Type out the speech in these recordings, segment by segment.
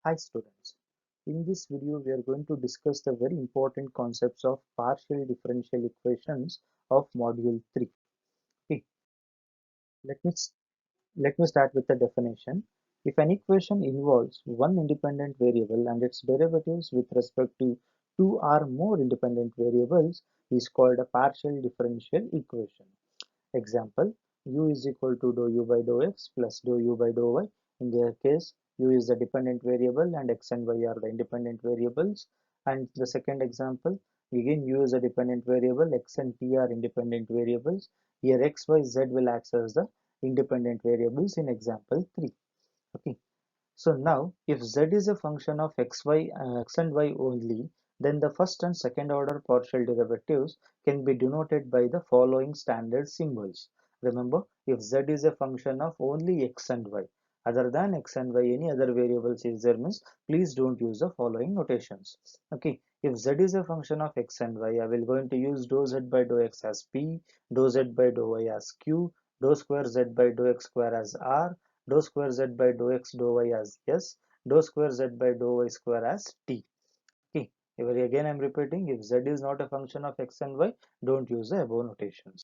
Hi students, in this video we are going to discuss the very important concepts of partial differential equations of module 3. Okay, let me s- let me start with the definition. If an equation involves one independent variable and its derivatives with respect to two or more independent variables is called a partial differential equation. Example, u is equal to dou u by dou x plus dou u by dou y. In their case, u is the dependent variable and x and y are the independent variables. And the second example, again u is a dependent variable, x and t are independent variables. Here x, y, z will act as the independent variables in example 3. Okay. So now, if z is a function of x and y only, then the first and second order partial derivatives can be denoted by the following standard symbols. Remember, if z is a function of only x and y, other than x and y, any other variables is there means, please don't use the following notations. Okay, if z is a function of x and y, I will going to use dou z by dou x as p, dou z by dou y as q, dou square z by dou x square as r, dou square z by dou x dou y as s, dou square z by dou y square as t. Okay, here again I am repeating, if z is not a function of x and y, don't use the above notations.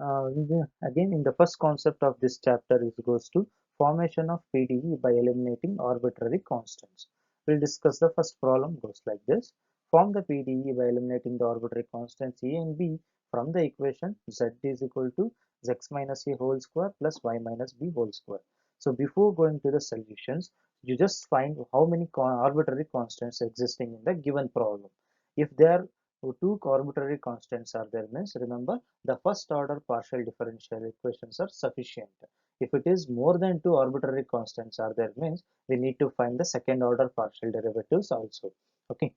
Again, in the first concept of this chapter, it goes to formation of PDE by eliminating arbitrary constants. We'll discuss the first problem goes like this. Form the PDE by eliminating the arbitrary constants a and b from the equation z is equal to x minus a whole square plus y minus b whole square. So before going to the solutions, you just find how many arbitrary constants existing in the given problem. If there are two arbitrary constants are there means, remember, the first order partial differential equations are sufficient. If it is more than two arbitrary constants are there means, we need to find the second order partial derivatives also. Okay,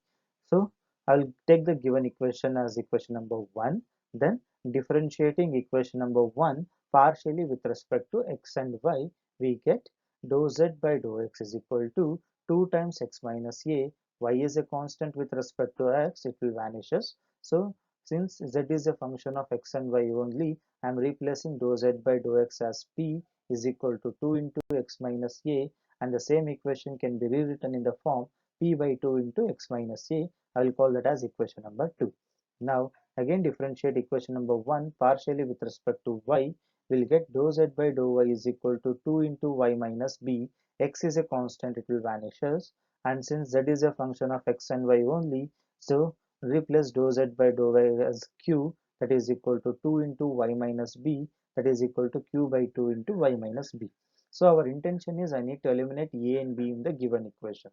so I'll take the given equation as equation number 1, then differentiating equation number 1 partially with respect to x and y, we get dou z by dou x is equal to 2 times x minus a. Y is a constant with respect to x, it will vanishes. So since z is a function of x and y only, I am replacing dou z by dou x as p is equal to 2 into x minus a, and the same equation can be rewritten in the form p by 2 into x minus a. I will call that as equation number 2. Now again differentiate equation number 1 partially with respect to y, will get dou z by dou y is equal to 2 into y minus b. X is a constant, it will vanishes, and since z is a function of x and y only, so replace dou z by dou y as q, that is equal to 2 into y minus b, that is equal to q by 2 into y minus b. So our intention is I need to eliminate a and b in the given equation.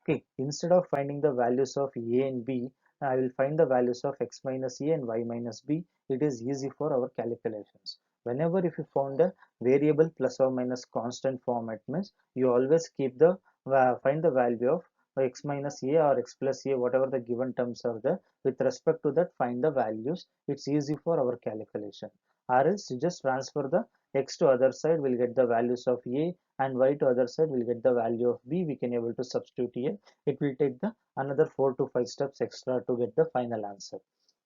Okay, instead of finding the values of a and b, I will find the values of x minus a and y minus b. It is easy for our calculations. Whenever if you found a variable plus or minus constant format means, you always keep the find the value of x minus a or x plus a, whatever the given terms are there, with respect to that find the values. It's easy for our calculation. Or else you just transfer the x to other side, will get the values of a, and y to other side will get the value of b. We can able to substitute here. It will take the another 4 to 5 steps extra to get the final answer.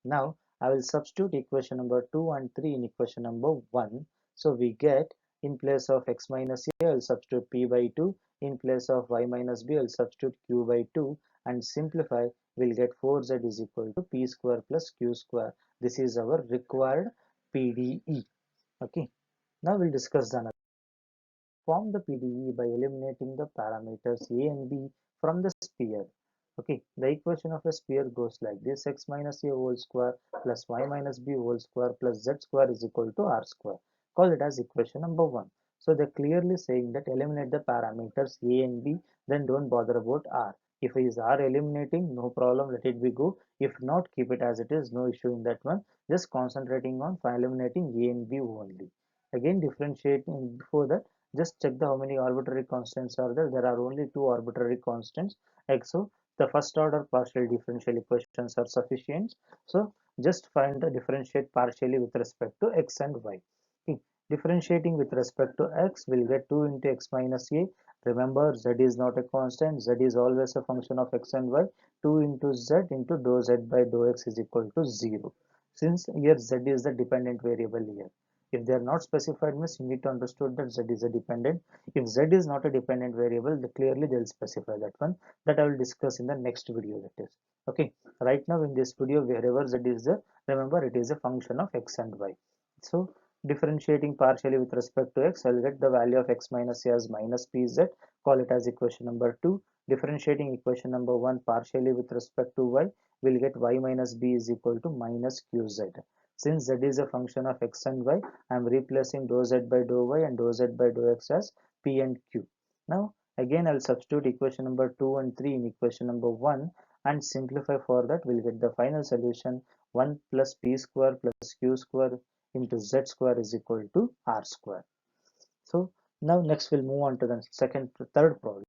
Now I will substitute equation number 2 and 3 in equation number 1. So we get, in place of x minus a, I will substitute p by 2. In place of y minus b, I will substitute q by 2, and simplify, we'll get 4z is equal to p square plus q square. This is our required PDE. Okay, now we'll discuss the another. Form the PDE by eliminating the parameters a and b from the sphere. Okay, the equation of a sphere goes like this: x minus a whole square plus y minus b whole square plus z square is equal to r square. Call it as equation number 1. So they're clearly saying that eliminate the parameters a and b, then don't bother about r. If is r eliminating, no problem, let it be go. If not, keep it as it is, no issue in that one. Just concentrating on eliminating a and b only. Again differentiating before that, just check the how many arbitrary constants are there. There are only two arbitrary constants. So the first order partial differential equations are sufficient. So just find the differentiate partially with respect to x and y. Okay. Differentiating with respect to x will get 2 into x minus a. Remember, z is not a constant, z is always a function of x and y. 2 into z into dou z by dou x is equal to 0. Since here z is the dependent variable here. If they are not specified means you need to understand that z is a dependent. If z is not a dependent variable, then clearly they will specify that one. That I will discuss in the next video, that is. Okay, right now in this video, wherever z is the, remember it is a function of x and y. So differentiating partially with respect to x, I will get the value of x minus a as minus pz, call it as equation number 2. Differentiating equation number 1 partially with respect to y, will get y minus b is equal to minus qz. Since z is a function of x and y, I am replacing dou z by dou y and dou z by dou x as p and q. Now again I will substitute equation number 2 and 3 in equation number 1 and simplify for that. We'll get the final solution 1 plus p square plus q square into z square is equal to r square. So now next we'll move on to the third problem.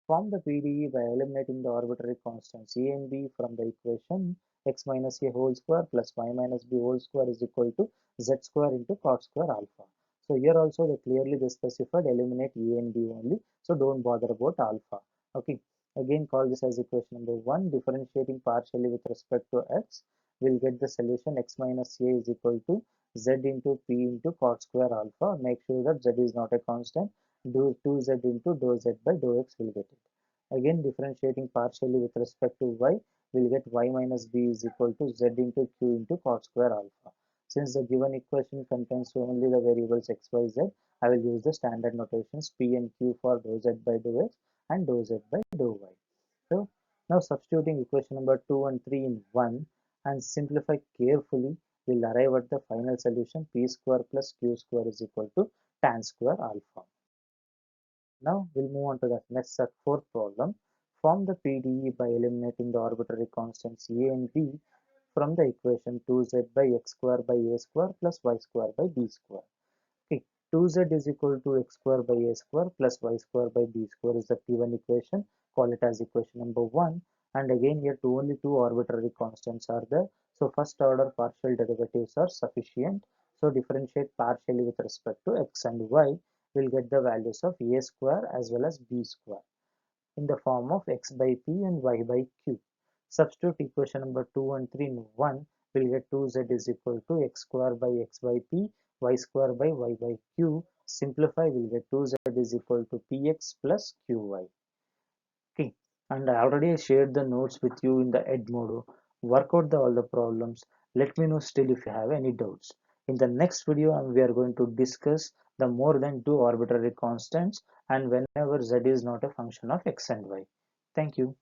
Form the PDE by eliminating the arbitrary constants a and b from the equation x minus a whole square plus y minus b whole square is equal to z square into cot square alpha. So here also they specified eliminate a and b only, so don't bother about alpha. Okay, again call this as equation number 1. Differentiating partially with respect to x, we'll get the solution x minus a is equal to z into p into cot square alpha. Make sure that z is not a constant. Do 2z into dou z by dou x will get it. Again differentiating partially with respect to y, will get y minus b is equal to z into q into cot square alpha. Since the given equation contains only the variables x, y, z, I will use the standard notations p and q for dou z by dou x and dou z by dou y. So now substituting equation number 2 and 3 in 1 and simplify carefully, we'll arrive at the final solution p square plus q square is equal to tan square alpha. Now we'll move on to the next fourth problem. Form the PDE by eliminating the arbitrary constants a and b from the equation 2z by x square by a square plus y square by b square. Okay, 2z is equal to x square by a square plus y square by b square is the given equation. Call it as equation number 1. And again here only two arbitrary constants are there. So first order partial derivatives are sufficient. So differentiate partially with respect to x and y. We'll get the values of a square as well as b square in the form of x by p and y by q. Substitute equation number 2 and 3 in 1, will get 2z is equal to x square by x by p, y square by y by q. Simplify, will get 2z is equal to px plus qy. Okay, and I already shared the notes with you in the Edmodo. Work out all the problems. Let me know still if you have any doubts. In the next video, we are going to discuss the more than two arbitrary constants and whenever z is not a function of x and y. Thank you.